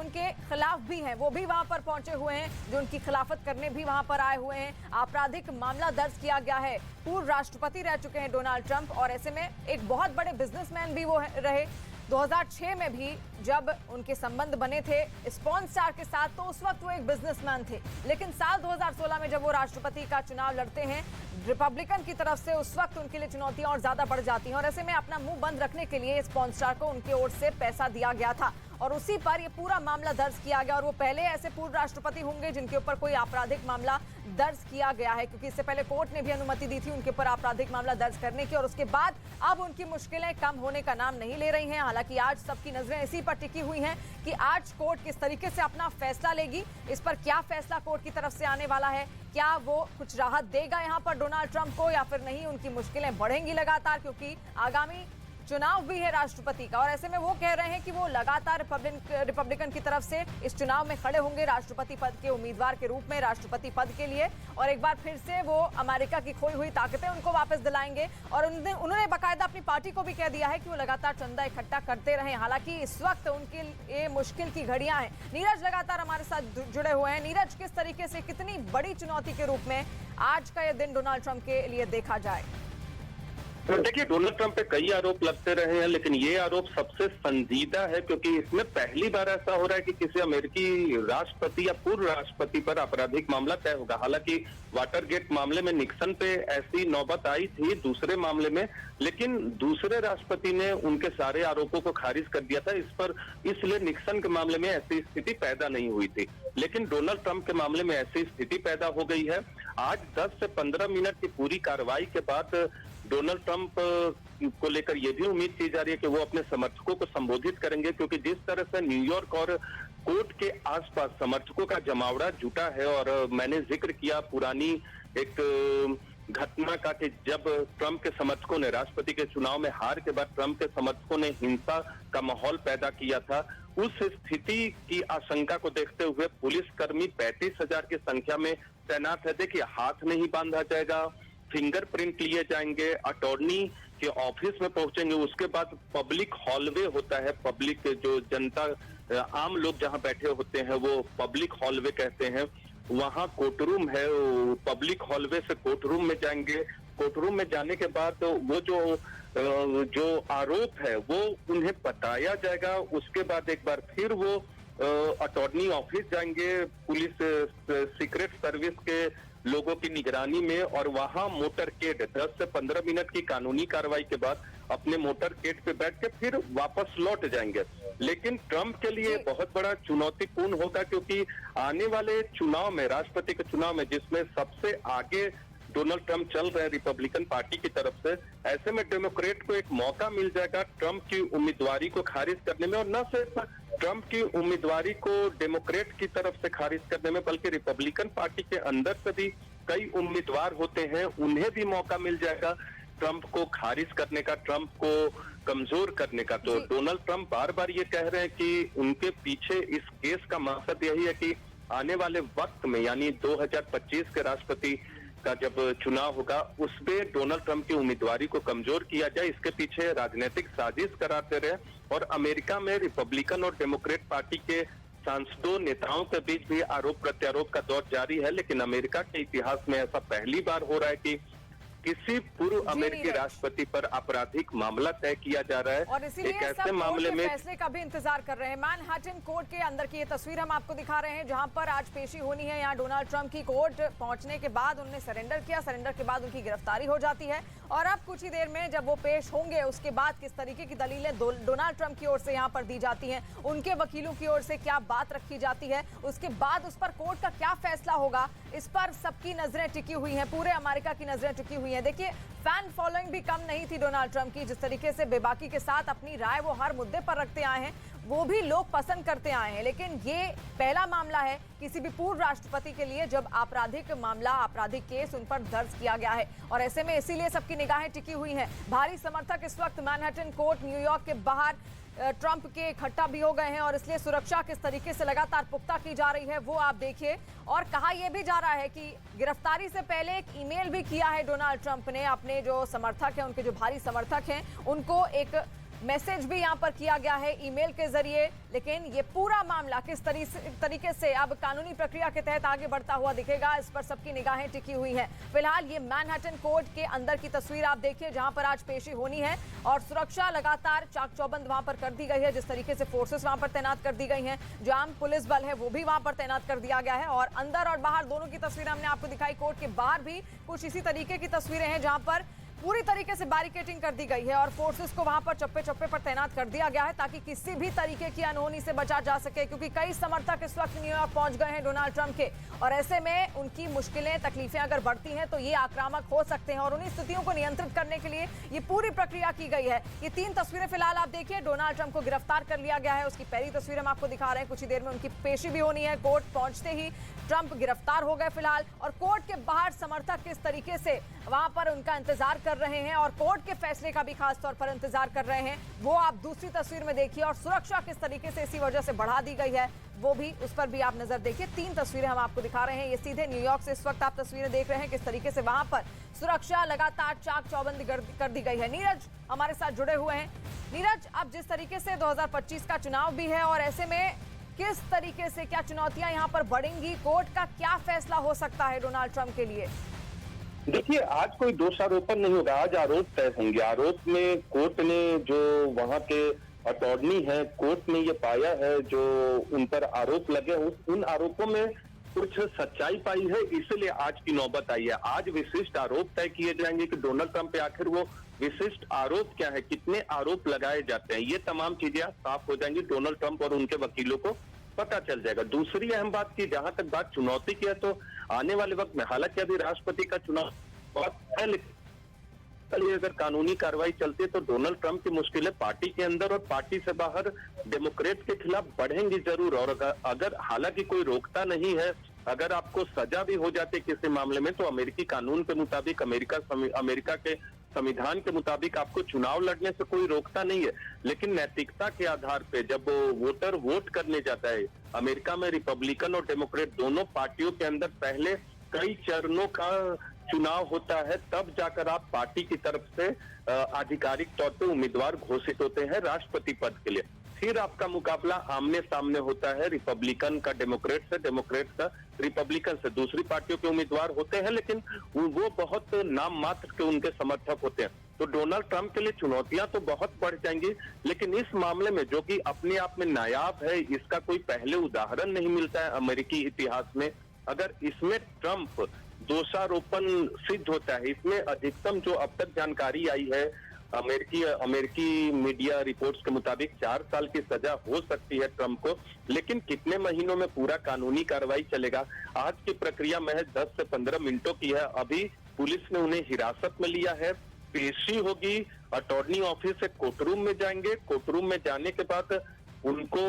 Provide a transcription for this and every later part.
उनके खिलाफ भी हैं, वो भी वहां पर पहुंचे हुए हैं, जो उनकी खिलाफत करने भी वहां पर आए हुए हैं। आपराधिक मामला दर्ज किया गया है। पूर्व राष्ट्रपति रह चुके हैं डोनाल्ड ट्रंप, और ऐसे में एक बहुत बड़े बिजनेसमैन भी वो रहे। 2006 में भी जब उनके संबंध बने थे स्पॉन स्टार के साथ, तो उस वक्त वो एक बिजनेसमैन थे। लेकिन साल 2016 में जब वो राष्ट्रपति का चुनाव लड़ते हैं रिपब्लिकन की तरफ से, उस वक्त उनके लिए चुनौतियां और ज्यादा बढ़ जाती हैं, और ऐसे में अपना मुंह बंद रखने के लिए स्पॉन स्टार को उनकी ओर से पैसा दिया गया था, और उसी पर ये पूरा मामला दर्ज किया गया। और वो पहले ऐसे पूर्व राष्ट्रपति होंगे जिनके ऊपर कोई आपराधिक मामला दर्ज किया गया है, क्योंकि इससे पहले कोर्ट ने भी अनुमति दी थी उनके ऊपर आपराधिक मामला दर्ज करने की, और उसके बाद अब उनकी मुश्किलें कम होने का नाम नहीं ले रही हैं। हालांकि आज सबकी नजरें इसी पर टिकी हुई हैं कि आज कोर्ट किस तरीके से अपना फैसला लेगी, इस पर क्या फैसला कोर्ट की तरफ से आने वाला है, क्या वो कुछ राहत देगा यहां पर डोनाल्ड ट्रंप को, या फिर नहीं उनकी मुश्किलें बढ़ेंगी लगातार, क्योंकि आगामी चुनाव भी है राष्ट्रपति का। और ऐसे में वो कह रहे हैं कि वो लगातार रिपब्लिकन की तरफ से इस चुनाव में खड़े होंगे राष्ट्रपति पद के उम्मीदवार के रूप में, राष्ट्रपति पद के लिए, और एक बार फिर से वो अमेरिका की खोई हुई ताकतें उनको वापस दिलाएंगे। और उन्होंने बाकायदा अपनी पार्टी को भी कह दिया है कि वो लगातार चंदा इकट्ठा करते रहें। हालांकि इस वक्त उनके लिए मुश्किल की घड़ियां हैं। नीरज लगातार हमारे साथ जुड़े हुए हैं। नीरज, किस तरीके से, कितनी बड़ी चुनौती के रूप में आज का ये दिन डोनाल्ड ट्रंप के लिए देखा जाए? तो देखिए, डोनाल्ड ट्रंप पे कई आरोप लगते रहे हैं, लेकिन ये आरोप सबसे संजीदा है, क्योंकि इसमें पहली बार ऐसा हो रहा है कि किसी अमेरिकी राष्ट्रपति या पूर्व राष्ट्रपति पर आपराधिक मामला तय होगा। हालांकि वाटरगेट मामले में निक्सन पे ऐसी नौबत आई थी दूसरे मामले में, लेकिन दूसरे राष्ट्रपति ने उनके सारे आरोपों को खारिज कर दिया था इस पर, इसलिए निक्सन के मामले में ऐसी स्थिति पैदा नहीं हुई थी। लेकिन डोनाल्ड ट्रंप के मामले में ऐसी स्थिति पैदा हो गई है। आज 10 से 15 मिनट की पूरी कार्रवाई के बाद डोनाल्ड ट्रंप को लेकर यह भी उम्मीद की जा रही है कि वो अपने समर्थकों को संबोधित करेंगे, क्योंकि जिस तरह से न्यूयॉर्क और कोर्ट के आसपास समर्थकों का जमावड़ा जुटा है, और मैंने जिक्र किया पुरानी एक घटना का कि जब ट्रंप के समर्थकों ने राष्ट्रपति के चुनाव में हार के बाद ट्रंप के समर्थकों ने हिंसा का माहौल पैदा किया था, उस स्थिति की आशंका को देखते हुए पुलिसकर्मी 35,000 की संख्या में तैनात है। देखिए, हाथ नहीं बांधा जाएगा, फिंगरप्रिंट लिए जाएंगे, अटॉर्नी के ऑफिस में पहुंचेंगे, उसके बाद पब्लिक हॉलवे होता है, पब्लिक जो जनता आम लोग जहां बैठे होते हैं वो पब्लिक हॉलवे कहते हैं, वहां कोर्टरूम है, पब्लिक हॉलवे से कोर्टरूम में जाएंगे। कोर्टरूम में जाने के बाद वो जो आरोप है वो उन्हें बताया जाएगा। उसके बाद एक बार फिर वो अटॉर्नी ऑफिस जाएंगे, पुलिस सीक्रेट सर्विस के लोगों की निगरानी में, और वहां मोटरकेड 10 से 15 मिनट की कानूनी कार्रवाई के बाद अपने मोटरकेड पे बैठ के फिर वापस लौट जाएंगे। लेकिन ट्रंप के लिए बहुत बड़ा चुनौतीपूर्ण होगा, क्योंकि आने वाले चुनाव में, राष्ट्रपति के चुनाव में, जिसमें सबसे आगे डोनाल्ड ट्रंप चल रहे हैं रिपब्लिकन पार्टी की तरफ से, ऐसे में डेमोक्रेट को एक मौका मिल जाएगा ट्रंप की उम्मीदवारी को खारिज करने में, और न सिर्फ ट्रंप की उम्मीदवारी को डेमोक्रेट की तरफ से खारिज करने में, बल्कि रिपब्लिकन पार्टी के अंदर से भी कई उम्मीदवार होते हैं, उन्हें भी मौका मिल जाएगा ट्रंप को खारिज करने का, ट्रंप को कमजोर करने का। तो डोनाल्ड ट्रंप बार बार ये कह रहे हैं कि उनके पीछे इस केस का मकसद यही है कि आने वाले वक्त में, यानी 2025 के राष्ट्रपति का जब चुनाव होगा, उसमें डोनाल्ड ट्रंप की उम्मीदवारी को कमजोर किया जाए, इसके पीछे राजनीतिक साजिश कराते रहे। और अमेरिका में रिपब्लिकन और डेमोक्रेट पार्टी के सांसदों, नेताओं के बीच भी आरोप प्रत्यारोप का दौर जारी है, लेकिन अमेरिका के इतिहास में ऐसा पहली बार हो रहा है कि किसी पूर्व अमेरिकी राष्ट्रपति पर आपराधिक मामला तय किया जा रहा है, और इसीलिए एक ऐसे मामले में फैसले का भी इंतजार कर रहे हैं। मैनहट्टन कोर्ट के अंदर की ये तस्वीर हम आपको दिखा रहे हैं, जहां पर आज पेशी होनी है। यहाँ डोनाल्ड ट्रंप की कोर्ट पहुंचने के बाद उन्होंने सरेंडर किया, सरेंडर के बाद उनकी गिरफ्तारी हो जाती है, और अब कुछ ही देर में जब वो पेश होंगे, उसके बाद किस तरीके की दलीलें डोनाल्ड ट्रंप की ओर से यहाँ पर दी जाती हैं, उनके वकीलों की ओर से क्या बात रखी जाती है, उसके बाद उस पर कोर्ट का क्या फैसला होगा, इस पर सबकी नजरें टिकी हुई हैं, पूरे अमेरिका की नजरें टिकी हुई हैं। देखिए, फैन फॉलोइंग भी कम नहीं थी डोनाल्ड ट्रंप की, जिस तरीके से बेबाकी के साथ अपनी राय वो हर मुद्दे पर रखते आए हैं, वो भी लोग पसंद करते आए हैं। लेकिन ये पहला मामला है किसी भी पूर्व राष्ट्रपति के लिए जब आपराधिक मामला, आपराधिक केस उन पर दर्ज किया गया है, और ऐसे में इसीलिए सबकी निगाहें टिकी हुई हैं। भारी समर्थक इस वक्त मैनहट्टन कोर्ट, न्यूयॉर्क के बाहर ट्रंप के इकट्ठा भी हो गए हैं, और इसलिए सुरक्षा किस तरीके से लगातार पुख्ता की जा रही है वो आप देखिए। और कहा यह भी जा रहा है कि गिरफ्तारी से पहले एक ईमेल भी किया है डोनाल्ड ट्रंप ने अपने जो समर्थक हैं, उनके जो भारी समर्थक हैं, उनको एक मैसेज भी यहां पर किया गया है ईमेल के जरिए। लेकिन ये पूरा मामला किस तरीके से अब कानूनी प्रक्रिया के तहत आगे बढ़ता हुआ दिखेगा, इस पर सबकी निगाहें टिकी हुई हैं। फिलहाल ये मैनहट्टन कोर्ट के अंदर की तस्वीर आप देखिए, जहां पर आज पेशी होनी है और सुरक्षा लगातार चाक चौबंद वहां पर कर दी गई है। जिस तरीके से फोर्सेस वहां पर तैनात कर दी गई हैं, जो आम पुलिस बल है वो भी वहां पर तैनात कर दिया गया है। और अंदर और बाहर दोनों की तस्वीरें हमने आपको दिखाई। कोर्ट के बाहर भी कुछ इसी तरीके की तस्वीरें हैं, जहां पर पूरी तरीके से बैरिकेडिंग कर दी गई है और फोर्सेस को वहां पर चप्पे चप्पे पर तैनात कर दिया गया है, ताकि किसी भी तरीके की अनहोनी से बचा जा सके। क्योंकि कई समर्थक इस वक्त न्यूयॉर्क पहुंच गए हैं डोनाल्ड ट्रंप के, और ऐसे में उनकी मुश्किलें तकलीफें अगर बढ़ती हैं तो ये आक्रामक हो सकते हैं। और उन्हीं स्थितियों को नियंत्रित करने के लिए ये पूरी प्रक्रिया की गई है। ये 3 तस्वीरें फिलहाल आप देखिए, डोनाल्ड ट्रंप को गिरफ्तार कर लिया गया है, उसकी पहली तस्वीर हम आपको दिखा रहे हैं। कुछ ही देर में उनकी पेशी भी होनी है। कोर्ट पहुंचते ही ट्रंप गिरफ्तार हो गए फिलहाल, और कोर्ट के बाहर समर्थक किस तरीके से वहां पर उनका इंतजार कर रहे हैं और कोर्ट के फैसले का भी खास तौर पर इंतजार कर रहे हैं, वो आप दूसरी तस्वीर में देखिए। और सुरक्षा किस तरीके से इसी वजह से बढ़ा दी गई है, वो भी, उस पर भी आप नजर देखिए। 3 तस्वीरें हम आपको दिखा रहे हैं। ये सीधे न्यूयॉर्क से इस वक्त आप तस्वीरें देख रहे हैं, किस तरीके से वहां पर सुरक्षा लगातार चाक चौबंद कर दी गई है। नीरज हमारे साथ जुड़े हुए हैं। नीरज, अब जिस तरीके से 2025 का चुनाव भी है, और ऐसे में किस तरीके से क्या चुनौतियां यहां पर बढ़ेंगी, कोर्ट का क्या फैसला हो सकता है डोनाल्ड ट्रंप के लिए? देखिए, आज कोई दोषारोपण नहीं होगा, आज आरोप तय होंगे। आरोप में कोर्ट ने जो वहां के अटॉर्नी है, कोर्ट ने ये पाया है जो उन पर आरोप लगे, उन आरोपों में कुछ सच्चाई पाई है, इसलिए आज की नौबत आई है। आज विशिष्ट आरोप तय किए जाएंगे कि डोनाल्ड ट्रंप पे आखिर वो विशिष्ट आरोप क्या है, कितने आरोप लगाए जाते हैं, ये तमाम चीजें साफ हो जाएंगी। डोनाल्ड ट्रंप और उनके वकीलों को पता चल जाएगा। दूसरी अहम बात की, जहां तक बात चुनौती की है, तो आने वाले वक्त में, हालांकि अभी राष्ट्रपति का चुनाव बहुत है, लेकिन अगर कानूनी कार्रवाई चलती है तो डोनाल्ड ट्रंप की मुश्किलें पार्टी के अंदर और पार्टी से बाहर डेमोक्रेट के खिलाफ बढ़ेंगी जरूर। और अगर हालांकि कोई रोकता नहीं है, अगर आपको सजा भी हो जाती है किसी मामले में, तो अमेरिकी कानून के मुताबिक, अमेरिका के संविधान के मुताबिक आपको चुनाव लड़ने से कोई रोकता नहीं है। लेकिन नैतिकता के आधार पे जब वोटर वोट करने जाता है, अमेरिका में रिपब्लिकन और डेमोक्रेट दोनों पार्टियों के अंदर पहले कई चरणों का चुनाव होता है, तब जाकर आप पार्टी की तरफ से आधिकारिक तौर पे उम्मीदवार घोषित होते हैं राष्ट्रपति पद के लिए। फिर आपका मुकाबला आमने सामने होता है, रिपब्लिकन का डेमोक्रेट से, डेमोक्रेट का रिपब्लिकन से। दूसरी पार्टियों के उम्मीदवार होते हैं, लेकिन वो बहुत नाम मात्र के उनके समर्थक होते हैं। तो डोनाल्ड ट्रंप के लिए चुनौतियां तो बहुत बढ़ जाएंगी, लेकिन इस मामले में जो कि अपने आप में नायाब है, इसका कोई पहले उदाहरण नहीं मिलता है अमेरिकी इतिहास में। अगर इसमें ट्रंप दोषारोपण सिद्ध होता है, इसमें अधिकतम जो अब तक जानकारी आई है अमेरिकी मीडिया रिपोर्ट्स के मुताबिक 4 साल की सजा हो सकती है ट्रंप को। लेकिन कितने महीनों में पूरा कानूनी कार्रवाई चलेगा? आज की प्रक्रिया महज 10 से 15 मिनटों की है। अभी पुलिस ने उन्हें हिरासत में लिया है, पेशी होगी, अटॉर्नी ऑफिस से कोर्टरूम में जाएंगे। कोर्टरूम में जाने के बाद उनको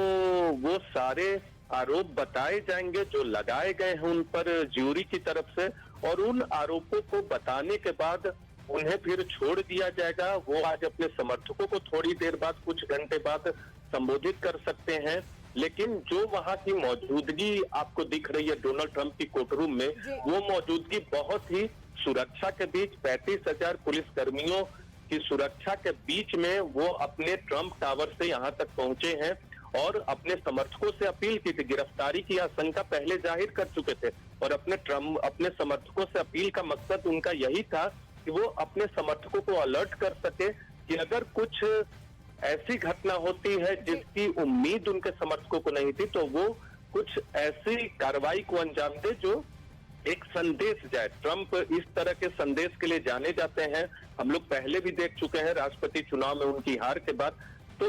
वो सारे आरोप बताए जाएंगे जो लगाए गए हैं उन पर ज्यूरी की तरफ से, और उन आरोपों को बताने के बाद उन्हें फिर छोड़ दिया जाएगा। वो आज अपने समर्थकों को थोड़ी देर बाद, कुछ घंटे बाद संबोधित कर सकते हैं। लेकिन जो वहां की मौजूदगी आपको दिख रही है डोनाल्ड ट्रंप की कोर्टरूम में, वो मौजूदगी बहुत ही सुरक्षा के बीच, 35,000 पुलिसकर्मियों की सुरक्षा के बीच में वो अपने ट्रंप टावर से यहाँ तक पहुंचे हैं और अपने समर्थकों से अपील की थी। गिरफ्तारी की आशंका पहले जाहिर कर चुके थे, और अपने समर्थकों से अपील का मकसद उनका यही था कि वो अपने समर्थकों को अलर्ट कर सके कि अगर कुछ ऐसी घटना होती है जिसकी उम्मीद उनके समर्थकों को नहीं थी, तो वो कुछ ऐसी कार्रवाई को अंजाम दे जो एक संदेश जाए। ट्रंप इस तरह के संदेश के लिए जाने जाते हैं, हम लोग पहले भी देख चुके हैं राष्ट्रपति चुनाव में उनकी हार के बाद। तो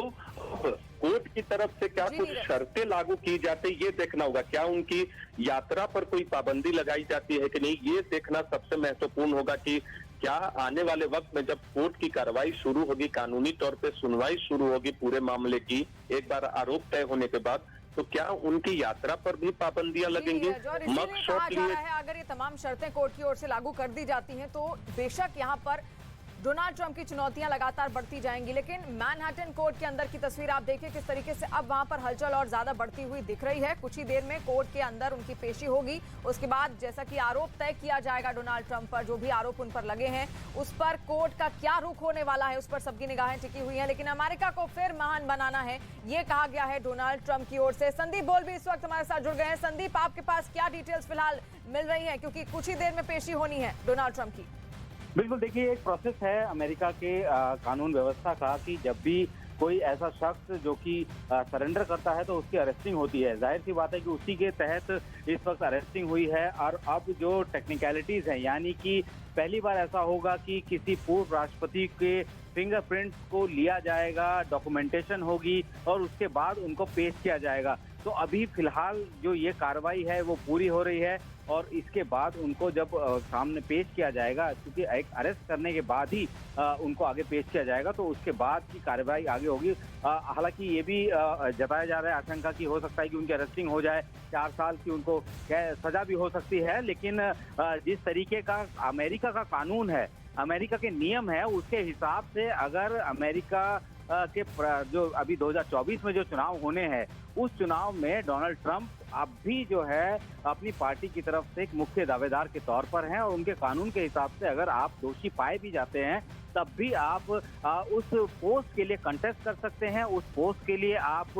कोर्ट की तरफ से क्या कुछ शर्तें लागू की जाती है, ये देखना होगा। क्या उनकी यात्रा पर कोई पाबंदी लगाई जाती है कि नहीं, ये देखना सबसे महत्वपूर्ण होगा। कि क्या आने वाले वक्त में जब कोर्ट की कार्रवाई शुरू होगी, कानूनी तौर पे सुनवाई शुरू होगी पूरे मामले की, एक बार आरोप तय होने के बाद, तो क्या उनकी यात्रा पर भी पाबंदियां लगेंगी? मग शॉट के लिए अगर ये तमाम शर्तें कोर्ट की ओर से लागू कर दी जाती हैं, तो बेशक यहाँ पर डोनाल्ड ट्रंप की चुनौतियां लगातार बढ़ती जाएंगी, लेकिन मैनहट्टन कोर्ट के अंदर की तस्वीर आप देखिए किस तरीके से अब वहां पर हलचल और ज्यादा बढ़ती हुई दिख रही है। कुछ ही देर में कोर्ट के अंदर उनकी पेशी होगी। उसके बाद जैसा कि आरोप तय किया जाएगा डोनाल्ड ट्रंप पर, जो भी आरोप उन पर लगे हैं उस पर कोर्ट का क्या रुख होने वाला है, उस पर सबकी निगाहें टिकी हुई हैं। लेकिन अमेरिका को फिर महान बनाना है, ये कहा गया है डोनाल्ड ट्रंप की ओर से। संदीप बोल भी इस वक्त हमारे साथ जुड़ गए हैं। संदीप, आपके पास क्या डिटेल्स फिलहाल मिल रही है, क्योंकि कुछ ही देर में पेशी होनी है डोनाल्ड ट्रंप की? बिल्कुल, देखिए एक प्रोसेस है अमेरिका के कानून व्यवस्था का कि जब भी कोई ऐसा शख्स जो कि सरेंडर करता है तो उसकी अरेस्टिंग होती है। जाहिर सी बात है कि उसी के तहत इस वक्त अरेस्टिंग हुई है। और अब जो टेक्निकलिटीज हैं, यानी कि पहली बार ऐसा होगा कि किसी पूर्व राष्ट्रपति के फिंगरप्रिंट्स को लिया जाएगा, डॉक्यूमेंटेशन होगी और उसके बाद उनको पेश किया जाएगा। तो अभी फिलहाल जो ये कार्रवाई है वो पूरी हो रही है और इसके बाद उनको जब सामने पेश किया जाएगा, क्योंकि एक अरेस्ट करने के बाद ही उनको आगे पेश किया जाएगा, तो उसके बाद की कार्रवाई आगे होगी। हालांकि ये भी जताया जा रहा है आशंका की हो सकता है कि उनकी अरेस्टिंग हो जाए, 4 साल की उनको सजा भी हो सकती है। लेकिन जिस तरीके का अमेरिका का कानून है, अमेरिका के नियम है, उसके हिसाब से अगर अमेरिका के जो अभी 2024 में जो चुनाव होने हैं, उस चुनाव में डोनाल्ड ट्रंप अब भी जो है अपनी पार्टी की तरफ से एक मुख्य दावेदार के तौर पर हैं और उनके कानून के हिसाब से अगर आप दोषी पाए भी जाते हैं तब भी आप उस पोस्ट के लिए कंटेस्ट कर सकते हैं, उस पोस्ट के लिए आप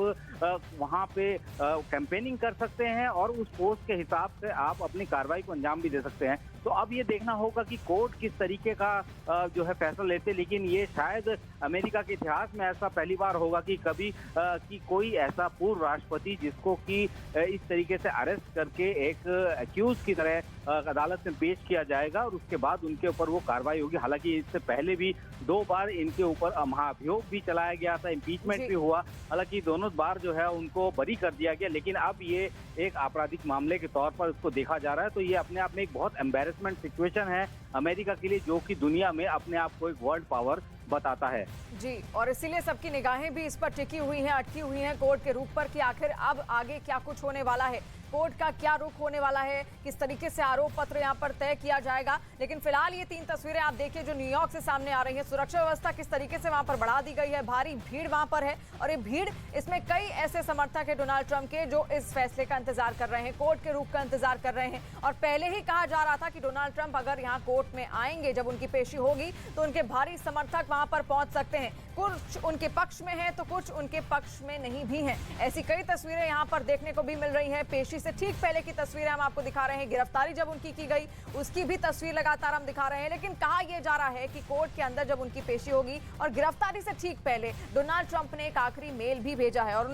वहां पे कैंपेनिंग कर सकते हैं और उस पोस्ट के हिसाब से आप अपनी कार्रवाई को अंजाम भी दे सकते हैं। तो अब ये देखना होगा कि कोर्ट किस तरीके का जो है फैसला लेते, लेकिन ये शायद अमेरिका के इतिहास में ऐसा पहली बार होगा कि कभी कि कोई ऐसा पूर्व राष्ट्रपति जिसको कि इस तरीके से अरेस्ट करके एक एक्यूज की तरह अदालत में पेश किया जाएगा और उसके बाद उनके ऊपर वो कार्रवाई होगी। हालांकि इससे पहले भी 2 बार इनके ऊपर महाभियोग भी चलाया गया था, इम्पीचमेंट भी हुआ। हालांकि दोनों बार जो है उनको बरी कर दिया गया, लेकिन अब ये एक आपराधिक मामले के तौर पर उसको देखा जा रहा है। तो ये अपने आप में एक बहुत एम्बैरेसमेंट सिचुएशन है अमेरिका के लिए, जो कि दुनिया में अपने आप को एक वर्ल्ड पावर बताता है। जी, और इसीलिए सबकी निगाहें भी इस पर टिकी हुई हैं, अटकी हुई हैं कोर्ट के रुख पर कि आखिर अब आगे क्या कुछ होने वाला है, कोर्ट का क्या रुख होने वाला है, किस तरीके से आरोप पत्र यहां पर तय किया जाएगा। लेकिन फिलहाल ये 3 तस्वीरें आप देखिए जो न्यूयॉर्क से सामने आ रही है। सुरक्षा व्यवस्था किस तरीके से वहां पर बढ़ा दी गई है, भारी भीड़ वहां पर है और ये भीड़, इसमें कई ऐसे समर्थक है डोनाल्ड ट्रंप के जो इस फैसले का इंतजार कर रहे हैं, कोर्ट के रुख का इंतजार कर रहे हैं। और पहले ही कहा जा रहा था कि डोनाल्ड ट्रंप अगर यहाँ कोर्ट में आएंगे, जब उनकी पेशी होगी तो उनके भारी समर्थक वहां पर पहुंच सकते हैं। कुछ उनके पक्ष में है तो कुछ उनके पक्ष में नहीं भी हैं। ऐसी कई तस्वीरें यहां पर देखने को भी मिल रही हैं। पेशी से ठीक पहले की तस्वीरें हम आपको दिखा रहे हैं, गिरफ्तारी जब उनकी की गई उसकी भी तस्वीर लगातार हम दिखा रहे हैं। लेकिन कहा यह जा रहा है कि कोर्ट के अंदर जब उनकी पेशी होगी और गिरफ्तारी से ठीक पहले डोनाल्ड ट्रंप ने एक आखिरी मेल भी भेजा है और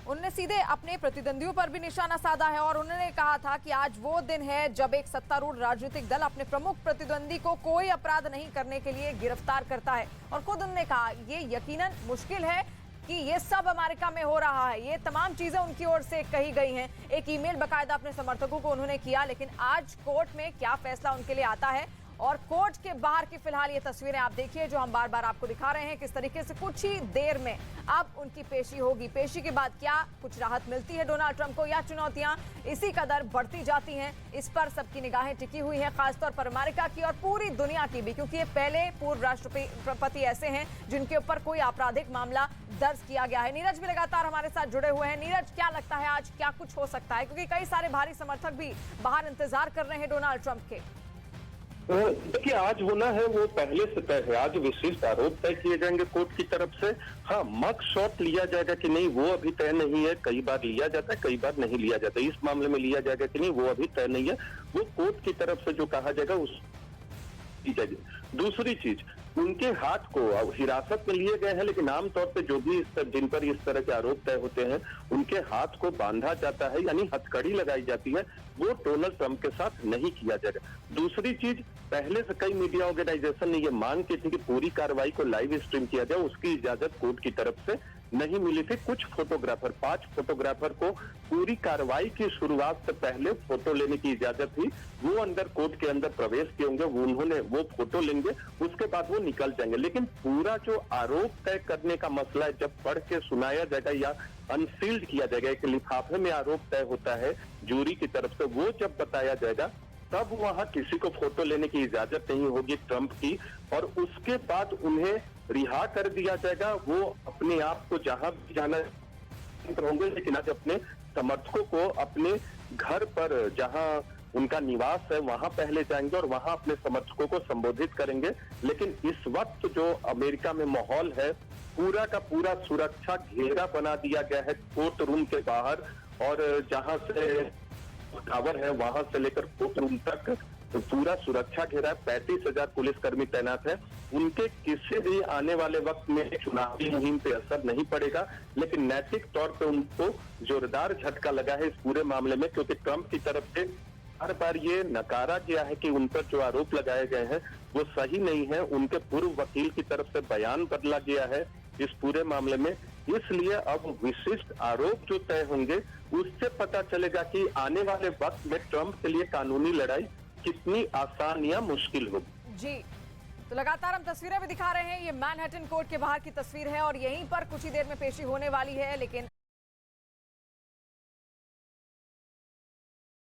उन्होंने सीधे अपने प्रतिद्वंदियों पर भी निशाना साधा है और उन्होंने कहा था कि आज वो दिन है जब एक सत्तारूढ़ राजनीतिक दल अपने प्रमुख प्रतिद्वंदी को कोई अपराध नहीं करने के लिए गिरफ्तार करता है। और खुद उन्होंने कहा ये यकीनन मुश्किल है कि ये सब अमेरिका में हो रहा है। ये तमाम चीजें उनकी ओर से कही गई हैं। एक ईमेल बकायदा अपने समर्थकों को उन्होंने किया। लेकिन आज कोर्ट में क्या फैसला उनके लिए आता है और कोर्ट के बाहर की फिलहाल ये तस्वीरें आप देखिए जो हम बार बार आपको दिखा रहे हैं, किस तरीके से कुछ ही देर में अब उनकी पेशी होगी। पेशी के बाद क्या कुछ राहत मिलती है डोनाल्ड ट्रंप को या चुनौतियां इसी कदर बढ़ती जाती हैं, इस पर सबकी निगाहें टिकी हुई हैं, खासतौर पर अमेरिका की और पूरी दुनिया की भी, क्योंकि ये पहले पूर्व राष्ट्रपति ऐसे हैं जिनके ऊपर कोई आपराधिक मामला दर्ज किया गया है। नीरज भी लगातार हमारे साथ जुड़े हुए हैं। नीरज, क्या लगता है आज क्या कुछ हो सकता है, क्योंकि कई सारे भारी समर्थक भी बाहर इंतजार कर रहे हैं डोनाल्ड ट्रंप के? देखिए, आज होना है वो पहले से तय है। आज विशिष्ट आरोप तय किए जाएंगे कोर्ट की तरफ से। हाँ, मग शॉट लिया जाएगा कि नहीं वो अभी तय नहीं है। कई बार लिया जाता है, कई बार नहीं लिया जाता। इस मामले में लिया जाएगा कि नहीं वो अभी तय नहीं है। वो कोर्ट की तरफ से जो कहा जाएगा उस की जाएगी। दूसरी चीज, उनके हाथ को हिरासत में लिए गए हैं, लेकिन आमतौर पे जो भी जिन पर इस तरह के आरोप तय होते हैं उनके हाथ को बांधा जाता है, यानी हथकड़ी लगाई जाती है। वो डोनाल्ड ट्रंप के साथ नहीं किया जाएगा। दूसरी चीज, पहले से कई मीडिया ऑर्गेनाइजेशन ने ये मांग की थी कि पूरी कार्रवाई को लाइव स्ट्रीम किया जाए, उसकी इजाजत कोर्ट की तरफ से नहीं मिली थी। कुछ फोटोग्राफर, 5 फोटोग्राफर को पूरी कार्रवाई की शुरुआत से पहले फोटो लेने की इजाजत थी। वो अंदर कोर्ट के अंदर प्रवेश किए होंगे, वो फोटो लेंगे, उसके बाद वो निकल जाएंगे। लेकिन पूरा जो आरोप तय करने का मसला है, जब पढ़ के सुनाया जाएगा या अनसील्ड किया जाएगा, एक लिफाफे में आरोप तय होता है जूरी की तरफ से, वो जब बताया जाएगा तब वहां किसी को फोटो लेने की इजाजत नहीं होगी ट्रंप की, और उसके बाद उन्हें रिहा कर दिया जाएगा। वो अपने आप को जहां भी जाना होंगे, लेकिन आज अपने समर्थकों को अपने घर पर जहां उनका निवास है वहां पहले जाएंगे और वहां अपने समर्थकों को संबोधित करेंगे। लेकिन इस वक्त जो अमेरिका में माहौल है, पूरा का पूरा सुरक्षा घेरा बना दिया गया है कोर्ट रूम के बाहर, और जहां से टावर है वहां से लेकर कोर्ट रूम तक तो पूरा सुरक्षा घेरा है। 35,000 पुलिसकर्मी तैनात है। उनके किसी भी आने वाले वक्त में चुनावी मुहिम पे असर नहीं पड़ेगा, लेकिन नैतिक तौर पे उनको जोरदार झटका लगा है इस पूरे मामले में, क्योंकि ट्रंप की तरफ से हर बार ये नकारा गया है कि उन पर जो आरोप लगाए गए हैं वो सही नहीं है। उनके पूर्व वकील की तरफ से बयान बदला गया है इस पूरे मामले में। इसलिए अब विशिष्ट आरोप जो तय होंगे उससे पता चलेगा कि आने वाले वक्त में ट्रंप के लिए कानूनी लड़ाई कितनी आसान या मुश्किल होगी। जी, तो लगातार हम तस्वीरें भी दिखा रहे हैं। ये मैनहट्टन कोर्ट के बाहर की तस्वीर है और यहीं पर कुछ ही देर में पेशी होने वाली है, लेकिन